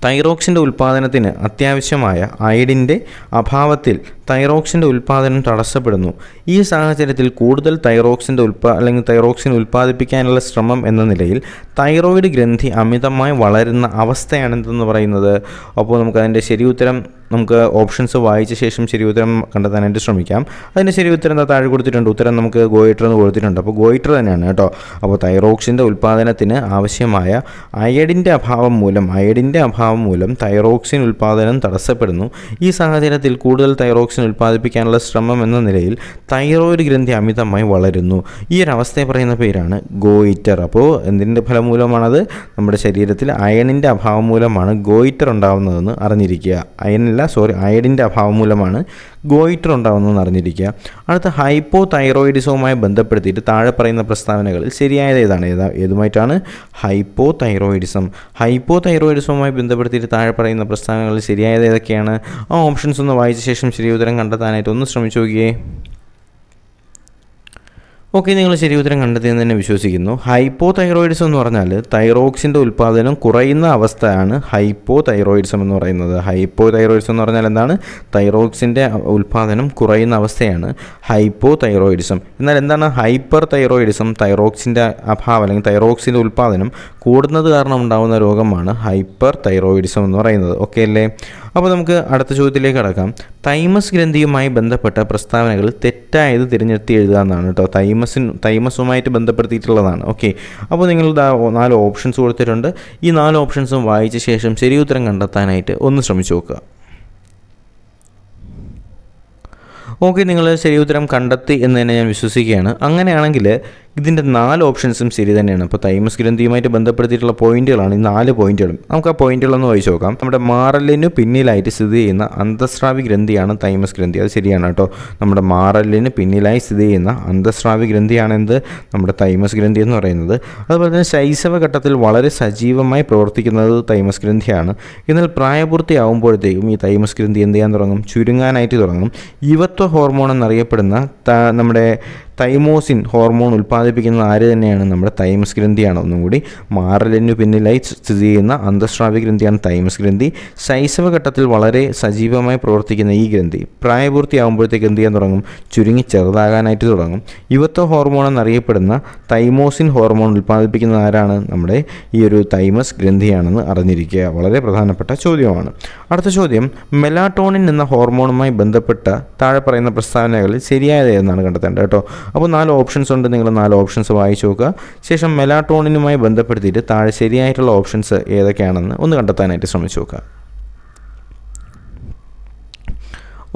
തൈറോക്സിൻ്റെ ഉൽപ്പാദനത്തിന് അത്യാവശ്യമായ അയഡിൻ്റെ അഭാവത്തിൽ തൈറോക്സിൻ്റെ ഉൽപ്പാദനം തടസ്സപ്പെടുന്നു. ഈ സാഹചര്യത്തിൽ കൂടുതൽ തൈറോക്സിൻ ഉൽപ്പാദിപ്പിക്കാനുള്ള ശ്രമം എന്ന നിലയിൽ തൈറോയിഡ് ഗ്രന്ഥി അമിതമായി വളരുന്ന അവസ്ഥയാണെന്തെന്ന് പറയുന്നത്. അപ്പോൾ നമുക്കതിൻ്റെ ശരി ഉത്തരം നമുക്ക് ഓപ്ഷൻസ് വായിച്ച ശേഷം ശരി ഉത്തരം കണ്ടെത്താനായിട്ട് ശ്രമിക്കാം. അതിൻ്റെ ശരി ഉത്തരം എന്താ താഴെ കൊടുത്തിട്ടുണ്ട്? ഉത്തരം നമുക്ക് ഗോയിറ്റർ എന്ന് കൊടുത്തിട്ടുണ്ട്. അപ്പോൾ ഗോയിറ്റർ തന്നെയാണ് കേട്ടോ. അപ്പോൾ തൈറോക്സിൻ്റെ ഉൽപ്പാദനത്തിന് ആവശ്യമായ അയഡിൻ്റെ അഭാവം മൂലം തൈറോക്സിൻ ഉൽപ്പാദനം തടസ്സപ്പെടുന്നു. ഈ സാഹചര്യത്തിൽ കൂടുതൽ തൈറോക്സിൻ ഉൽപ്പാദിപ്പിക്കാനുള്ള ശ്രമം എന്ന നിലയിൽ തൈറോയിഡ് ഗ്രന്ഥി അമിതമായി വളരുന്നു. ഈ ഒരു അവസ്ഥയെ പറയുന്ന പേരാണ് ഗോയിറ്റർ. അപ്പോൾ എന്തിൻ്റെ ഫലം മൂലമാണത്? നമ്മുടെ ശരീരത്തിൽ അയണിൻ്റെ അഭാവം മൂലമാണ് ഗോയിറ്റർ ഉണ്ടാകുന്നതെന്ന് അറിഞ്ഞിരിക്കുക. അയഡിൻ്റെ അഭാവം മൂലമാണ് ഗോയിറ്റർ ഉണ്ടാകുന്നതെന്ന് അറിഞ്ഞിരിക്കുക. അടുത്ത ഹൈപ്പോ തൈറോയിഡിസവുമായി ബന്ധപ്പെടുത്തിയിട്ട് താഴെ പറയുന്ന പ്രസ്താവനകളിൽ ശരിയായത് ഏതാണ്? ഏതുമായിട്ടാണ്? ഹൈപ്പോ തൈറോയിഡിസവുമായി ബന്ധപ്പെടുത്തിയിട്ട് താഴെ പറയുന്ന പ്രസ്താവനകളിൽ ശരിയായത് ഏതൊക്കെയാണ്? ആ ഓപ്ഷൻസ് ഒന്ന് വായിച്ച ശേഷം ശരി ഉത്തരം കണ്ടെത്താനായിട്ട് ഒന്ന് ശ്രമിച്ചു നോക്കിയേ. ഓക്കെ, നിങ്ങൾ ശരി ഉത്തരം കണ്ടെത്തിയെന്ന് തന്നെ വിശ്വസിക്കുന്നു. ഹൈപ്പോ തൈറോയിഡിസം എന്ന് പറഞ്ഞാൽ തൈറോക്സിൻ്റെ ഉൽപ്പാദനം കുറയുന്ന അവസ്ഥയാണ് ഹൈപ്പോ തൈറോയിഡിസം എന്ന് പറയുന്നത്. ഹൈപ്പോ തൈറോയിഡിസം എന്ന് പറഞ്ഞാൽ എന്താണ്? തൈറോക്സിൻ്റെ ഉൽപ്പാദനം കുറയുന്ന അവസ്ഥയാണ് ഹൈപ്പോ തൈറോയിഡിസം. എന്നാൽ എന്താണ് ഹൈപ്പർ തൈറോയിഡിസം? തൈറോക്സിൻ്റെ അഭാവം അല്ലെങ്കിൽ തൈറോക്സിൻ്റെ ഉൽപ്പാദനം കൂടുന്നത് കാരണം ഉണ്ടാകുന്ന രോഗമാണ് ഹൈപ്പർ തൈറോയിഡിസം എന്ന് പറയുന്നത്. ഓക്കെ അല്ലേ? അപ്പോൾ നമുക്ക് അടുത്ത ചോദ്യത്തിലേക്ക് കടക്കാം. തൈമസ് ഗ്രന്ഥിയുമായി ബന്ധപ്പെട്ട പ്രസ്താവനകൾ തെറ്റായത് തിരഞ്ഞെടുത്ത് എഴുതുക എന്നാണ് കേട്ടോ. തൈമസുമായിട്ട് ബന്ധപ്പെടുത്തിയിട്ടുള്ളതാണ്. ഓക്കെ, അപ്പോൾ നിങ്ങൾ 4 ഓപ്ഷൻസ് കൊടുത്തിട്ടുണ്ട്. ഈ 4 ഓപ്ഷൻസും വായിച്ച ശേഷം ശരി ഉത്തരം കണ്ടെത്താനായിട്ട് ഒന്ന് ശ്രമിച്ചു നോക്കുക. ഓക്കെ, നിങ്ങൾ ശരി ഉത്തരം കണ്ടെത്തി എന്ന് തന്നെ ഞാൻ വിശ്വസിക്കുകയാണ്. അങ്ങനെയാണെങ്കിൽ ഇതിൻ്റെ 4 ഓപ്ഷൻസും ശരി തന്നെയാണ്. അപ്പോൾ തൈമസ് ഗ്രന്ഥിയുമായിട്ട് ബന്ധപ്പെടുത്തിയിട്ടുള്ള പോയിന്റുകളാണ് ഈ 4 പോയിന്റുകളും. നമുക്ക് ആ പോയിന്റുകളൊന്ന് വായിച്ചു നോക്കാം. നമ്മുടെ മാറലിന് പിന്നിലായിട്ട് സ്ഥിതി ചെയ്യുന്ന അന്തസ്രാവി ഗ്രന്ഥിയാണ് തൈമസ് ഗ്രന്ഥി. അത് ശരിയാണ് കേട്ടോ. നമ്മുടെ മാറലിന് പിന്നിലായി സ്ഥിതി ചെയ്യുന്ന അന്തസ്രാവി ഗ്രന്ഥിയാണ് നമ്മുടെ തൈമസ് ഗ്രന്ഥി എന്ന് പറയുന്നത്. അതുപോലെ തന്നെ ശൈശവ ഘട്ടത്തിൽ വളരെ സജീവമായി പ്രവർത്തിക്കുന്നത് തൈമസ് ഗ്രന്ഥിയാണ്. എന്നാൽ പ്രായപൂർത്തിയാവുമ്പോഴത്തേക്കും ഈ തൈമസ് ഗ്രന്ഥി എന്ത് ചെയ്യാൻ തുടങ്ങും? ചുരുങ്ങാനായിട്ട് തുടങ്ങും. യുവത്വ ഹോർമോൺ എന്നറിയപ്പെടുന്ന നമ്മുടെ തൈമോസിൻ ഹോർമോൺ ഉൽപ്പാദിപ്പിക്കുന്നത് ആര് തന്നെയാണ്? നമ്മുടെ തൈമസ് ഗ്രന്ഥിയാണ്. ഒന്നും കൂടി, മാറലിനു പിന്നിലായി സ്ഥിതി ചെയ്യുന്ന അന്തസ്രാവി ഗ്രന്ഥിയാണ് തൈമസ് ഗ്രന്ഥി. ശൈശവഘട്ടത്തിൽ വളരെ സജീവമായി പ്രവർത്തിക്കുന്ന ഈ ഗ്രന്ഥി പ്രായപൂർത്തിയാകുമ്പോഴത്തേക്ക് എന്ത് ചെയ്യാൻ തുടങ്ങും? ചുരുങ്ങി ചെറുതാകാനായിട്ട് തുടങ്ങും. യുവത്വ ഹോർമോൺ എന്നറിയപ്പെടുന്ന തൈമോസിൻ ഹോർമോൺ ഉൽപ്പാദിപ്പിക്കുന്നത് ആരാണ്? നമ്മുടെ ഈ ഒരു തൈമസ് ഗ്രന്ഥിയാണെന്ന് അറിഞ്ഞിരിക്കുക. വളരെ പ്രധാനപ്പെട്ട ചോദ്യമാണ്. അടുത്ത ചോദ്യം, മെലാട്ടോണിൻ എന്ന ഹോർമോണുമായി ബന്ധപ്പെട്ട താഴെ പറയുന്ന പ്രസ്താവനകളിൽ ശരിയായത് എന്നാണ് കണ്ടെത്തേണ്ടത് കേട്ടോ. അപ്പോൾ 4 ഓപ്ഷൻസ് ഉണ്ട്. നിങ്ങൾ 4 ഓപ്ഷൻസ് വായിച്ചു നോക്കുക. ശേഷം മെലാട്ടോണിനുമായി ബന്ധപ്പെടുത്തിയിട്ട് താഴെ ശരിയായിട്ടുള്ള ഓപ്ഷൻസ് ഏതൊക്കെയാണെന്ന് ഒന്ന് കണ്ടെത്താനായിട്ട് ശ്രമിച്ചു നോക്കുക.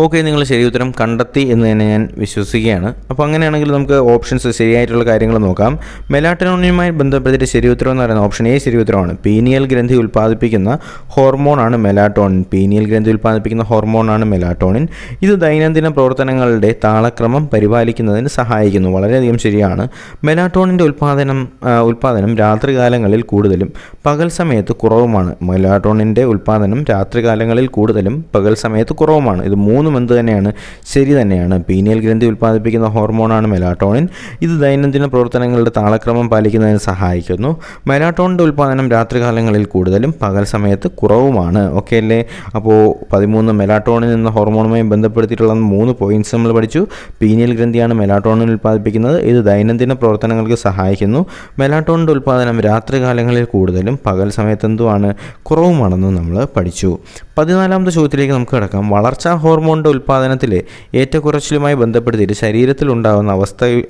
ഓക്കെ, നിങ്ങൾ ശരി ഉത്തരം കണ്ടെത്തി എന്ന് തന്നെ ഞാൻ വിശ്വസിക്കുകയാണ്. അപ്പോൾ അങ്ങനെയാണെങ്കിൽ നമുക്ക് ഓപ്ഷൻസ് ശരിയായിട്ടുള്ള കാര്യങ്ങൾ നോക്കാം. മെലാട്ടോണിനുമായി ബന്ധപ്പെട്ടിട്ട് ശരി ഉത്തരം എന്ന് പറയുന്ന ഓപ്ഷൻ എ ശരി ഉത്തരമാണ്. പീനിയൽ ഗ്രന്ഥി ഉൽപ്പാദിപ്പിക്കുന്ന ഹോർമോണാണ് മെലാട്ടോണിൻ. പീനിയൽ ഗ്രന്ഥി ഉൽപ്പാദിപ്പിക്കുന്ന ഹോർമോണാണ് മെലാട്ടോണിൻ. ഇത് ദൈനംദിന പ്രവർത്തനങ്ങളുടെ താളക്രമം പരിപാലിക്കുന്നതിന് സഹായിക്കുന്നു. വളരെയധികം ശരിയാണ്. മെലാട്ടോണിൻ്റെ ഉൽപ്പാദനം രാത്രികാലങ്ങളിൽ കൂടുതലും പകൽ സമയത്ത് കുറവുമാണ്. മെലാട്ടോണിൻ്റെ ഉൽപ്പാദനം രാത്രികാലങ്ങളിൽ കൂടുതലും പകൽ സമയത്ത് കുറവുമാണ്. ഇത് 3 എന്ത് തന്നെയാണ്? ശരി തന്നെയാണ്. പീനിയൽ ഗ്രന്ഥി ഉൽപ്പാദിപ്പിക്കുന്ന ഹോർമോണാണ് മെലാട്ടോണിൻ. ഇത് ദൈനംദിന പ്രവർത്തനങ്ങളുടെ താളക്രമം പാലിക്കുന്നതിന് സഹായിക്കുന്നു. മെലാട്ടോണിൻ്റെ ഉൽപ്പാദനം രാത്രികാലങ്ങളിൽ കൂടുതലും പകൽ സമയത്ത് കുറവുമാണ്. ഓക്കെ അല്ലേ? അപ്പോൾ 13 മെലാട്ടോണിൻ എന്ന ഹോർമോണുമായി ബന്ധപ്പെടുത്തിയിട്ടുള്ള 3 പോയിന്റ്സ് നമ്മൾ പഠിച്ചു. പീനിയൽ ഗ്രന്ഥിയാണ് മെലാട്ടോണിൻ ഉൽപ്പാദിപ്പിക്കുന്നത്. ഇത് ദൈനംദിന പ്രവർത്തനങ്ങൾക്ക് സഹായിക്കുന്നു. മെലാട്ടോണിൻ്റെ ഉൽപ്പാദനം രാത്രികാലങ്ങളിൽ കൂടുതലും പകൽ സമയത്ത് എന്തുമാണ്? കുറവുമാണെന്ന് നമ്മൾ പഠിച്ചു. 14ാമത്തെ ചോദ്യത്തിലേക്ക് നമുക്ക് കിടക്കാം. വളർച്ചാ ഹോർമോണിൻ്റെ ഉൽപ്പാദനത്തിലെ ഏറ്റക്കുറച്ചിലുമായി ബന്ധപ്പെടുത്തിയിട്ട് ശരീരത്തിലുണ്ടാകുന്ന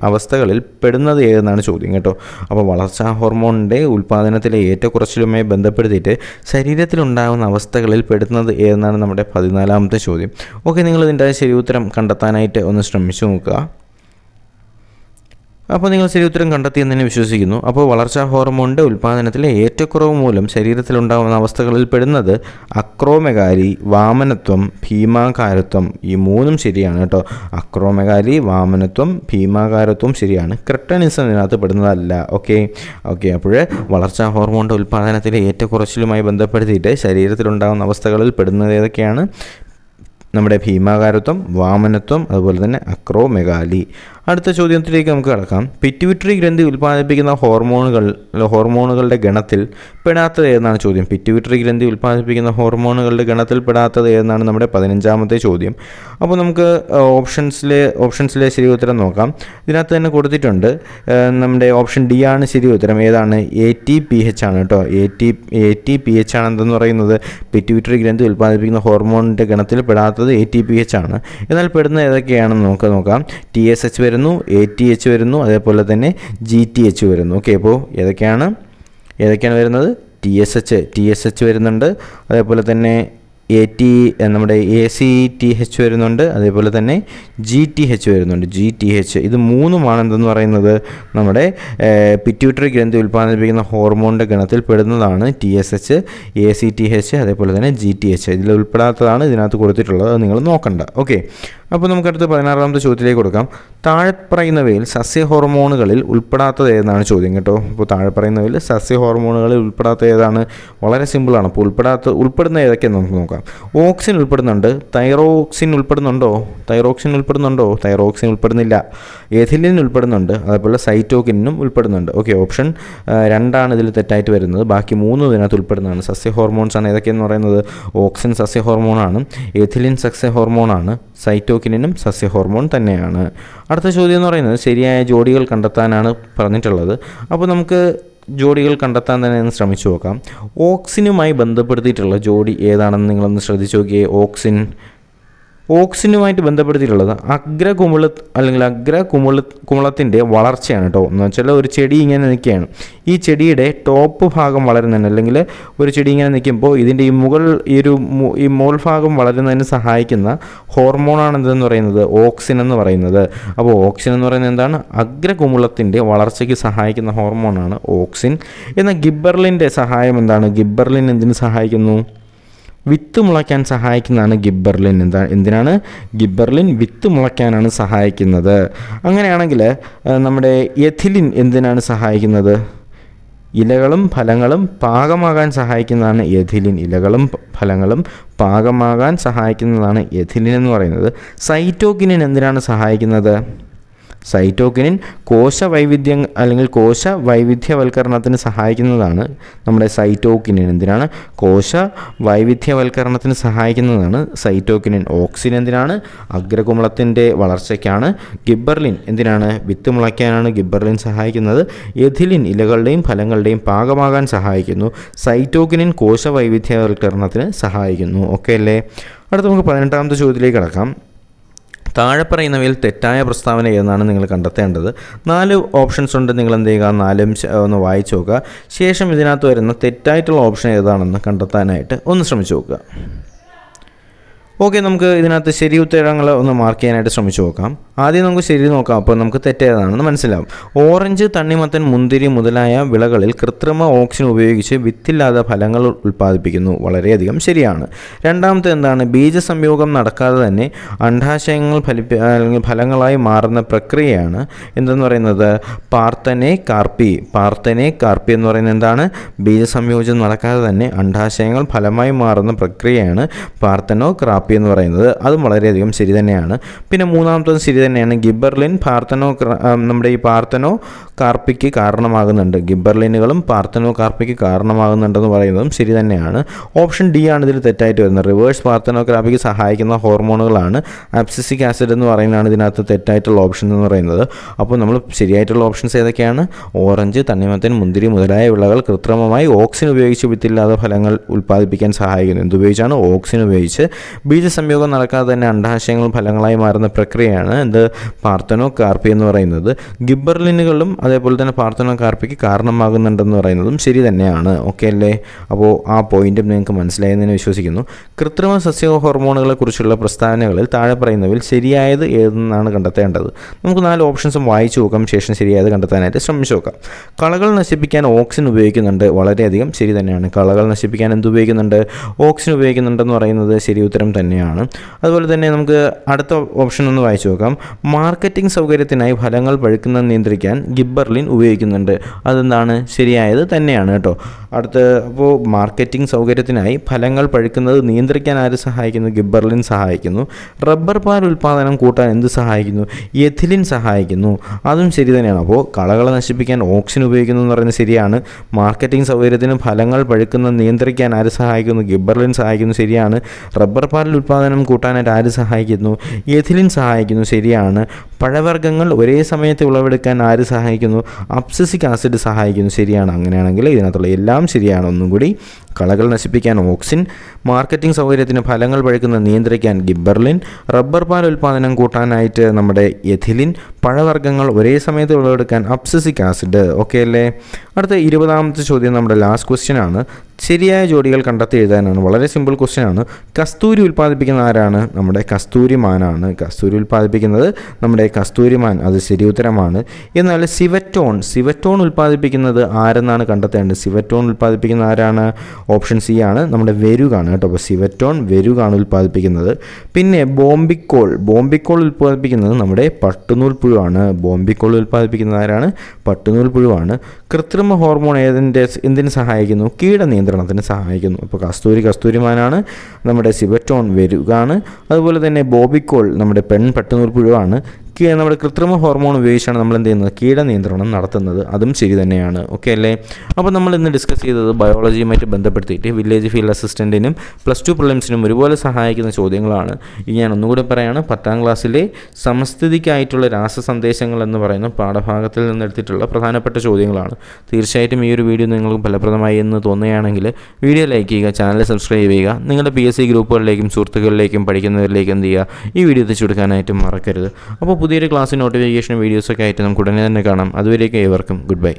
അവസ്ഥകളിൽ പെടുന്നത് ഏതെന്നാണ് ചോദ്യം കേട്ടോ. അപ്പോൾ വളർച്ചാ ഹോർമോണിൻ്റെ ഉൽപ്പാദനത്തിലെ ഏറ്റക്കുറച്ചിലുമായി ബന്ധപ്പെടുത്തിയിട്ട് ശരീരത്തിലുണ്ടാകുന്ന അവസ്ഥകളിൽ പെടുന്നത് ഏതെന്നാണ് നമ്മുടെ 14ാമത്തെ ചോദ്യം. ഓക്കെ, നിങ്ങൾ ഇതിൻ്റെ ശരി ഉത്തരം കണ്ടെത്താനായിട്ട് ഒന്ന് ശ്രമിച്ചു നോക്കുക. അപ്പോൾ നിങ്ങൾ ശരി ഉത്തരം കണ്ടെത്തിയെന്ന് തന്നെ വിശ്വസിക്കുന്നു. അപ്പോൾ വളർച്ചാ ഹോർമോണിൻ്റെ ഉൽപ്പാദനത്തിലെ ഏറ്റക്കുറവ് മൂലം ശരീരത്തിലുണ്ടാകുന്ന അവസ്ഥകളിൽ പെടുന്നത് അക്രോമെഗാലി, വാമനത്വം, ഭീമാകാരത്വം. ഈ 3 ശരിയാണ് കേട്ടോ. അക്രോമെഗാലി, വാമനത്വം, ഭീമാകാരത്വം ശരിയാണ്. ക്രെട്ടനിസം ഇതിനകത്ത് പെടുന്നതല്ല. ഓക്കെ, അപ്പോൾ വളർച്ചാ ഹോർമോണിൻ്റെ ഉൽപ്പാദനത്തിലെ ഏറ്റക്കുറച്ചിലുമായി ബന്ധപ്പെടുത്തിയിട്ട് ശരീരത്തിലുണ്ടാകുന്ന അവസ്ഥകളിൽ പെടുന്നത് ഏതൊക്കെയാണ്? നമ്മുടെ ഭീമാകാരത്വം, വാമനത്വം, അതുപോലെ തന്നെ അക്രോമെഗാലി. അടുത്ത ചോദ്യത്തിലേക്ക് നമുക്ക് കടക്കാം. പിറ്റ്യൂട്ടറി ഗ്രന്ഥി ഉൽപ്പാദിപ്പിക്കുന്ന ഹോർമോണുകളുടെ ഗണത്തിൽ പെടാത്തത് ഏതെന്നാണ് ചോദ്യം. പിറ്റ്യൂട്ടറി ഗ്രന്ഥി ഉൽപ്പാദിപ്പിക്കുന്ന ഹോർമോണുകളുടെ ഗണത്തിൽ പെടാത്തത് ഏതെന്നാണ് നമ്മുടെ 15ാമത്തെ ചോദ്യം. അപ്പോൾ നമുക്ക് ഓപ്ഷൻസിലെ ശരി ഉത്തരം നോക്കാം. ഇതിനകത്ത് തന്നെ കൊടുത്തിട്ടുണ്ട്. നമ്മുടെ ഓപ്ഷൻ ഡി ആണ് ശരി ഉത്തരം. ഏതാണ്? ATPH ആണ് കേട്ടോ. ATPH ആണ് എന്തെന്ന് പറയുന്നത്? പിറ്റ്യൂട്ടറി ഗ്രന്ഥി ഉൽപ്പാദിപ്പിക്കുന്ന ഹോർമോണിൻ്റെ ഗണത്തിൽ പെടാത്തത് ATPH ആണ്. എന്നാൽ പെടുന്ന ഏതൊക്കെയാണെന്ന് നമുക്ക് നോക്കാം. TSH വരുന്നു, ATH വരുന്നു, അതേപോലെ തന്നെ GTH വരുന്നു. ഓക്കെ, അപ്പോൾ ഏതൊക്കെയാണ് വരുന്നത്? TSH വരുന്നുണ്ട്, അതേപോലെ തന്നെ നമ്മുടെ ACTH വരുന്നുണ്ട്, അതേപോലെ തന്നെ GTH വരുന്നുണ്ട്. ഇത് 3 എന്തെന്ന് പറയുന്നത് നമ്മുടെ പിറ്റ്യൂട്ടറി ഗ്രന്ഥി ഉൽപ്പാദിപ്പിക്കുന്ന ഹോർമോണിൻ്റെ ഗണത്തിൽ പെടുന്നതാണ്. TSH, ACTH, അതേപോലെ തന്നെ GTH. ഇതിൽ ഉൾപ്പെടാത്തതാണ് ഇതിനകത്ത് കൊടുത്തിട്ടുള്ളത്. അത് നിങ്ങൾ നോക്കണ്ട. ഓക്കെ, അപ്പോൾ നമുക്കടുത്ത് 16ാമത്തെ ചോദ്യത്തിലേക്ക് കൊടുക്കാം. താഴെ പറയുന്നവയിൽ സസ്യ ഹോർമോണുകളിൽ ഉൾപ്പെടാത്തത് ഏതാണ് ചോദ്യം കേട്ടോ. അപ്പോൾ താഴെ പറയുന്നവയിൽ സസ്യ ഹോർമോണുകളിൽ ഉൾപ്പെടാത്ത ഏതാണ്? വളരെ സിമ്പിളാണ്. അപ്പോൾ ഉൾപ്പെടുന്ന ഏതൊക്കെയെന്ന് നമുക്ക് നോക്കാം. ഓക്സിൻ ഉൾപ്പെടുന്നുണ്ട്. തൈറോക്സിൻ ഉൾപ്പെടുന്നുണ്ടോ? തൈറോക്സിൻ ഉൾപ്പെടുന്നില്ല. എഥിലിൻ ഉൾപ്പെടുന്നുണ്ട്, അതേപോലെ സൈറ്റോകിനും ഉൾപ്പെടുന്നുണ്ട്. ഓക്കെ, ഓപ്ഷൻ 2 ഇതിൽ തെറ്റായിട്ട് വരുന്നത്. ബാക്കി 3 ഇതിനകത്ത് ഉൾപ്പെടുന്നതാണ്. സസ്യ ഹോർമോൺസ് ആണ്. ഏതൊക്കെയെന്ന് പറയുന്നത്? ഓക്സിൻ സസ്യ ഹോർമോണാണ്, എഥിലിൻ സസ്യ ഹോർമോണാണ്, സൈറ്റോകിനും സസ്യ ഹോർമോൺ തന്നെയാണ്. അടുത്ത ചോദ്യം എന്ന് പറയുന്നത് ശരിയായ ജോഡികൾ കണ്ടെത്താനാണ് പറഞ്ഞിട്ടുള്ളത്. അപ്പോൾ നമുക്ക് ജോഡികൾ കണ്ടെത്താൻ തന്നെ ഒന്ന് ശ്രമിച്ചു നോക്കാം. ഓക്സിനുമായി ബന്ധപ്പെടുത്തിയിട്ടുള്ള ജോഡി ഏതാണെന്ന് നിങ്ങളൊന്ന് ശ്രദ്ധിച്ചു നോക്കിയേ. ഓക്സിനുമായിട്ട് ബന്ധപ്പെടുത്തിയിട്ടുള്ളത് കുമുളത്തിൻ്റെ വളർച്ചയാണ് കേട്ടോ. എന്ന് വെച്ചാൽ ഒരു ചെടി ഇങ്ങനെ നിൽക്കുകയാണ്, ഈ ചെടിയുടെ ടോപ്പ് ഭാഗം വളരുന്നുണ്ട്, അല്ലെങ്കിൽ ഒരു ചെടി ഇങ്ങനെ നിൽക്കുമ്പോൾ ഇതിൻ്റെ ഈ മോൾ ഭാഗം വളരുന്നതിന് സഹായിക്കുന്ന ഹോർമോണാണ് എന്തെന്ന് പറയുന്നത്, ഓക്സിൻ എന്ന് പറയുന്നത്. അപ്പോൾ ഓക്സിൻ എന്ന് പറയുന്നത് എന്താണ്? അഗ്രകുമുളത്തിൻ്റെ വളർച്ചയ്ക്ക് സഹായിക്കുന്ന ഹോർമോണാണ് ഓക്സിൻ. എന്നാൽ ഗിബ്ബർലിൻ്റെ സഹായം എന്താണ്? ഗിബ്ബർലിൻ എന്തിനു സഹായിക്കുന്നു? വിത്ത് മുളയ്ക്കാൻ സഹായിക്കുന്നതാണ് ഗിബ്ബർലിൻ. എന്തിനാണ്? ഗിബ്ബർലിൻ വിത്ത് മുളയ്ക്കാനാണ് സഹായിക്കുന്നത്. അങ്ങനെയാണെങ്കിൽ നമ്മുടെ എഥിലിൻ എന്തിനാണ് സഹായിക്കുന്നത്? ഇലകളും ഫലങ്ങളും പാകമാകാൻ സഹായിക്കുന്നതാണ് എഥിലിൻ. ഇലകളും ഫലങ്ങളും പാകമാകാൻ സഹായിക്കുന്നതാണ് എഥിലിൻ എന്ന് പറയുന്നത്. സൈറ്റോകിനിൻ എന്തിനാണ് സഹായിക്കുന്നത്? സൈറ്റോകിനിൻ കോശവൈവിധ്യം അല്ലെങ്കിൽ കോശവൈവിധ്യവൽക്കരണത്തിന് സഹായിക്കുന്നതാണ് നമ്മുടെ സൈറ്റോകിനിൻ. എന്തിനാണ്? കോശവൈവിധ്യവൽക്കരണത്തിന് സഹായിക്കുന്നതാണ് സൈറ്റോകിനിൻ. ഓക്സിൻ എന്തിനാണ്? അഗ്രകുമുളത്തിൻ്റെ വളർച്ചയ്ക്കാണ്. ഗിബ്ബർലിൻ എന്തിനാണ്? വിത്ത് മുളയ്ക്കാനാണ് ഗിബ്ബർലിൻ സഹായിക്കുന്നത്. എഥിലിൻ ഇലകളുടെയും ഫലങ്ങളുടെയും പാകമാകാൻ സഹായിക്കുന്നു. സൈറ്റോകിനിൻ കോശവൈവിധ്യവൽക്കരണത്തിന് സഹായിക്കുന്നു. ഓക്കെ അല്ലേ? അടുത്ത നമുക്ക് 18ാമത്തെ ചോദ്യത്തിലേക്ക് കടക്കാം. താഴെ പറയുന്നവയിൽ തെറ്റായ പ്രസ്താവന ഏതെന്നാണ് നിങ്ങൾ കണ്ടെത്തേണ്ടത്. 4 ഓപ്ഷൻസ് ഉണ്ട്. നിങ്ങൾ എന്ത് ചെയ്യുക? 4 ഒന്ന് വായിച്ചു നോക്കുക. ശേഷം ഇതിനകത്ത് വരുന്ന തെറ്റായിട്ടുള്ള ഓപ്ഷൻ ഏതാണെന്ന് കണ്ടെത്താനായിട്ട് ഒന്ന് ശ്രമിച്ചു നോക്കുക. ഓക്കെ, നമുക്ക് ഇതിനകത്ത് ശരി ഉത്തരങ്ങൾ ഒന്ന് മാർക്ക് ചെയ്യാനായിട്ട് ശ്രമിച്ചു നോക്കാം. ആദ്യം നമുക്ക് ശരി നോക്കാം, അപ്പോൾ നമുക്ക് തെറ്റേതാണെന്ന് മനസ്സിലാവും. ഓറഞ്ച്, തണ്ണിമത്തൻ, മുന്തിരി മുതലായ വിളകളിൽ കൃത്രിമ ഓക്സിൻ ഉപയോഗിച്ച് വിത്തില്ലാതെ ഫലങ്ങൾ ഉൽപ്പാദിപ്പിക്കുന്നു. വളരെയധികം ശരിയാണ്. രണ്ടാമത്തെ എന്താണ്? ബീജസംയോഗം നടക്കാതെ തന്നെ അണ്ഡാശയങ്ങൾ ഫലങ്ങളായി മാറുന്ന പ്രക്രിയയാണ് എന്തെന്ന് പറയുന്നത്? പാർത്തനെ കാർപ്പി എന്ന് പറയുന്നത് എന്താണ്? ബീജസംയോജനം നടക്കാതെ തന്നെ അണ്ഡാശയങ്ങൾ ഫലമായി മാറുന്ന പ്രക്രിയയാണ് പാർത്തനോ കാർപ്പി എന്ന് പറയുന്നത്. അതും വളരെയധികം ശരി തന്നെയാണ്. പിന്നെ മൂന്നാമത്തത് ശരി തന്നെയാണ്. ഗിബ്ബർലിൻ നമ്മുടെ ഈ പാർത്തനോ കാർപ്പിക്ക് കാരണമാകുന്നുണ്ട്. ഗിബ്ബർലിനുകളും പാർത്തനോ കാർപ്പിക്ക് കാരണമാകുന്നുണ്ടെന്ന് പറയുന്നതും ശരി തന്നെയാണ്. ഓപ്ഷൻ ഡി ആണ് ഇതിൽ തെറ്റായിട്ട് വരുന്നത്. റിവേഴ്സ് പാർത്തനോ കാർപ്പിക്ക് സഹായിക്കുന്ന ഹോർമോണുകളാണ് അബ്സിസിക് ആസിഡ് എന്ന് പറയുന്നതാണ് ഇതിനകത്ത് തെറ്റായിട്ടുള്ള ഓപ്ഷൻ എന്ന് പറയുന്നത്. അപ്പോൾ നമ്മൾ ശരിയായിട്ടുള്ള ഓപ്ഷൻസ് ഏതൊക്കെയാണ്? ഓറഞ്ച്, തണ്ണിമത്തൻ, മുന്തിരി മുതലായ വിളകൾ കൃത്രിമമായി ഓക്സിൻ ഉപയോഗിച്ച് വിത്തില്ലാതെ ഫലങ്ങൾ ഉൽപ്പാദിപ്പിക്കാൻ സഹായിക്കുന്നു. എന്തുപയോഗിച്ചാണ്? ഓക്സിൻ ഉപയോഗിച്ച്. ബീജസംയോഗം നടക്കാതെ തന്നെ അണ്ഡാശയങ്ങൾ ഫലങ്ങളായി മാറുന്ന പ്രക്രിയയാണ് എന്ത്? പാർത്തനോ കാർപ്പി എന്ന് പറയുന്നത്. ഗിബ്ബർലിനുകളും അതേപോലെ തന്നെ പാർത്തനോ കാർപ്പിക്ക് കാരണമാകുന്നുണ്ടെന്ന് പറയുന്നതും ശരി തന്നെയാണ്. ഓക്കെ അല്ലേ? അപ്പോൾ ആ പോയിന്റും നിങ്ങൾക്ക് മനസ്സിലായെന്ന് വിശ്വസിക്കുന്നു. കൃത്രിമ സസ്യ ഹോർമോണുകളെ കുറിച്ചുള്ള പ്രസ്താവനകളിൽ താഴെ പറയുന്നവയിൽ ശരിയായത് ഏതെന്നാണ് കണ്ടെത്തേണ്ടത്. നമുക്ക് 4 ഓപ്ഷൻസും വായിച്ചു നോക്കാം. ശേഷം ശരിയായത് കണ്ടെത്താനായിട്ട് ശ്രമിച്ചു നോക്കാം. കളകൾ നശിപ്പിക്കാൻ ഓക്സിൻ ഉപയോഗിക്കുന്നുണ്ട്. വളരെയധികം ശരി തന്നെയാണ്. കളകൾ നശിപ്പിക്കാൻ എന്തുപയോഗിക്കുന്നുണ്ട്? ഓക്സിൻ ഉപയോഗിക്കുന്നുണ്ടെന്ന് പറയുന്നത് ശരി ഉത്തരം തന്നെയാണ്. അതുപോലെ തന്നെ നമുക്ക് അടുത്ത ഓപ്ഷൻ ഒന്ന് വായിച്ചു നോക്കാം. മാർക്കറ്റിംഗ് സൗകര്യത്തിനായി ഫലങ്ങൾ പഴുക്കുന്നത് നിയന്ത്രിക്കാൻ ഗിബ്ബർലിൻ ഉപയോഗിക്കുന്നുണ്ട്. അതെന്താണ്? ശരിയായത് തന്നെയാണ് കേട്ടോ. അപ്പോൾ മാർക്കറ്റിംഗ് സൗകര്യത്തിനായി ഫലങ്ങൾ പഴുക്കുന്നത് നിയന്ത്രിക്കാൻ ആര് സഹായിക്കുന്നു? ഗിബ്ബർലിൻ സഹായിക്കുന്നു. റബ്ബർ പാൽ ഉൽപ്പാദനം കൂട്ടാൻ എന്ത് സഹായിക്കുന്നു? എഥിലിൻ സഹായിക്കുന്നു. അതും ശരി തന്നെയാണ്. അപ്പോൾ കളകളെ നശിപ്പിക്കാൻ ഓക്സിൻ ഉപയോഗിക്കുന്നു എന്ന് പറയുന്നത് ശരിയാണ്. മാർക്കറ്റിംഗ് സൗകര്യത്തിന് ഫലങ്ങൾ പഴുക്കുന്നത് നിയന്ത്രിക്കാൻ ആര് സഹായിക്കുന്നു? ഗിബ്ബർലിൻ സഹായിക്കുന്നു. ശരിയാണ്. റബ്ബർ പാൽ ഉൽപ്പാദനം കൂട്ടാനായിട്ട് ആര് സഹായിക്കുന്നു? എഥിലിൻ സഹായിക്കുന്നു. ശരിയാണ്. പഴവർഗ്ഗങ്ങൾ ഒരേ സമയത്ത് വിളവെടുക്കാൻ ആര് സഹായിക്കുന്നു? അബ്സിസിക് ആസിഡ് സഹായിക്കുന്നു. ശരിയാണ്. അങ്ങനെയാണെങ്കിൽ ഇതിനകത്തുള്ള എല്ലാം ശരിയാണ്. ഒന്നും കൂടി: കളകൾ നശിപ്പിക്കാൻ ഓക്സിൻ, മാർക്കറ്റിംഗ് സൗകര്യത്തിന് ഫലങ്ങൾ പഴുക്കുന്നത് നിയന്ത്രിക്കാൻ ഗിബ്ബർലിൻ, റബ്ബർ പാൽ ഉൽപ്പാദനം കൂട്ടാനായിട്ട് നമ്മുടെ എഥിലിൻ, പഴവർഗ്ഗങ്ങൾ ഒരേ സമയത്ത് വിളവെടുക്കാൻ അബ്സിസിക് ആസിഡ്. ഓക്കെ അല്ലേ? അടുത്ത 20ാമത്തെ ചോദ്യം നമ്മുടെ ലാസ്റ്റ് ക്വസ്റ്റ്യൻ ആണ്. ശരിയായ ജോഡികൾ കണ്ടെത്തി എഴുതാനാണ്. വളരെ സിമ്പിൾ ക്വസ്റ്റ്യൻ ആണ്. കസ്തൂരി ഉൽപ്പാദിപ്പിക്കുന്ന ആരാണ്? നമ്മുടെ കസ്തൂരിമാനാണ്. കസ്തൂരി ഉൽപ്പാദിപ്പിക്കുന്നത് നമ്മുടെ കസ്തൂരിമാൻ. അത് ശരി ഉത്തരമാണ്. എന്നാൽ സിവറ്റോൺ ഉൽപ്പാദിപ്പിക്കുന്നത് ആരെന്നാണ് കണ്ടെത്തേണ്ടത്? സിവറ്റോൺ ഉൽപ്പാദിപ്പിക്കുന്ന ആരാണ്? ഓപ്ഷൻ സി ആണ്, നമ്മുടെ വെരുകാണ് കേട്ടോ. അപ്പോൾ സിവറ്റോൺ വെരുകാണ് ഉൽപ്പാദിപ്പിക്കുന്നത്. പിന്നെ ബോംബിക്കോൾ ഉൽപ്പാദിപ്പിക്കുന്നത് നമ്മുടെ പട്ടുനൂൽ പുഴുവാണ്. ബോംബിക്കോൾ ഉൽപ്പാദിപ്പിക്കുന്നത് ആരാണ്? പട്ടുനൂൽ പുഴുവാണ്. കൃത്രിമ ഹോർമോൺ എന്തിന് സഹായിക്കുന്നു? കീടനിയന്ത്രണത്തിന് സഹായിക്കുന്നു. അപ്പോൾ കസ്തൂരിമാനാണ്, നമ്മുടെ സിവറ്റോൺ വെരുകാണ്. അതുപോലെ തന്നെ ബോംബിക്കോൾ നമ്മുടെ പെൺ പട്ടുനൂൽ പുഴുവാണ്. നമ്മുടെ കൃത്രിമ ഹോർമോൺ ഉപയോഗിച്ചാണ് നമ്മൾ എന്ത് ചെയ്യുന്നത്, കീടനിയന്ത്രണം നടത്തുന്നത്. അതും ശരി തന്നെയാണ്. ഓക്കെ അല്ലേ? അപ്പോൾ നമ്മൾ ഇന്ന് ഡിസ്കസ് ചെയ്തത് ബയോളജിയുമായിട്ട് ബന്ധപ്പെടുത്തിയിട്ട് വില്ലേജ് ഫീൽഡ് അസിസ്റ്റൻറ്റിനും +2 പ്രിലിംസിനും ഒരുപോലെ സഹായിക്കുന്ന ചോദ്യങ്ങളാണ്. ഇനി ഞാൻ ഒന്നുകൂടി പറയാണ്, 10ാം ക്ലാസ്സിലെ സമസ്ഥിതിക്കായിട്ടുള്ള രാസസന്ദേശങ്ങൾ എന്ന് പറയുന്ന പാഠഭാഗത്തിൽ നിന്നെടുത്തിട്ടുള്ള പ്രധാനപ്പെട്ട ചോദ്യങ്ങളാണ്. തീർച്ചയായിട്ടും ഈ ഒരു വീഡിയോ നിങ്ങൾക്ക് ഫലപ്രദമായി എന്ന് തോന്നുകയാണെങ്കിൽ വീഡിയോ ലൈക്ക് ചെയ്യുക, ചാനൽ സബ്സ്ക്രൈബ് ചെയ്യുക, നിങ്ങളുടെ PSC ഗ്രൂപ്പുകളിലേക്കും സുഹൃത്തുക്കളിലേക്കും പഠിക്കുന്നവരിലേക്കും എന്ത് ചെയ്യുക, ഈ വീഡിയോ എത്തിച്ചു കൊടുക്കാനായിട്ട് മറക്കരുത്. അപ്പോൾ പുതിയൊരു ക്ലാസ് നോട്ടിഫിക്കേഷൻ വീഡിയോസൊക്കെ ആയിട്ട് നമുക്ക് ഉടനെ തന്നെ കാണാം. അതുവരേക്കും ഏവർക്കും ഗുഡ് ബൈ.